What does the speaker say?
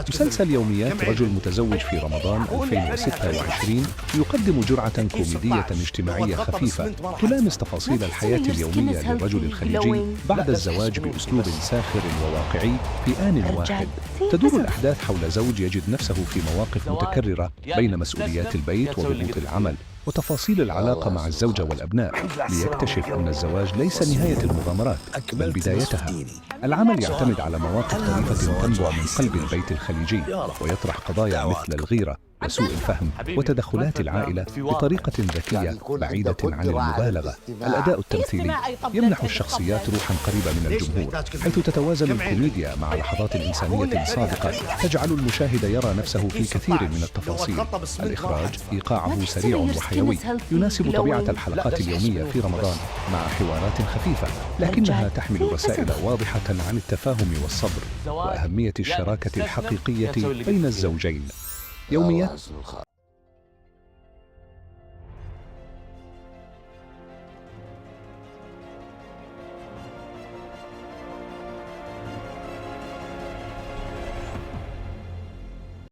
مسلسل يوميات رجل متزوج في رمضان 2026 يقدم جرعة كوميدية اجتماعية خفيفة تلامس تفاصيل الحياة اليومية للرجل الخليجي بعد الزواج بأسلوب ساخر وواقعي في آن واحد. تدور الأحداث حول زوج يجد نفسه في مواقف متكررة بين مسؤوليات البيت وضغوط العمل وتفاصيل العلاقة مع الزوجة والأبناء، ليكتشف أن الزواج ليس نهاية المغامرات بل بدايتها. العمل يعتمد على مواقف طريفة تنبع من قلب البيت الخليجي، ويطرح قضايا مثل الغيرة وسوء الفهم وتدخلات العائلة بطريقة ذكية بعيدة عن المبالغة. الأداء التمثيلي يمنح الشخصيات روحا قريبة من الجمهور، حيث تتوازن الكوميديا مع لحظات إنسانية صادقة تجعل المشاهد يرى نفسه في كثير من التفاصيل. الإخراج إيقاعه سريع وحيوي يناسب طبيعة الحلقات اليومية في رمضان، مع حوارات خفيفة لكنها تحمل رسائل واضحة عن التفاهم والصبر وأهمية الشراكة الحقيقية بين الزوجين. يوميات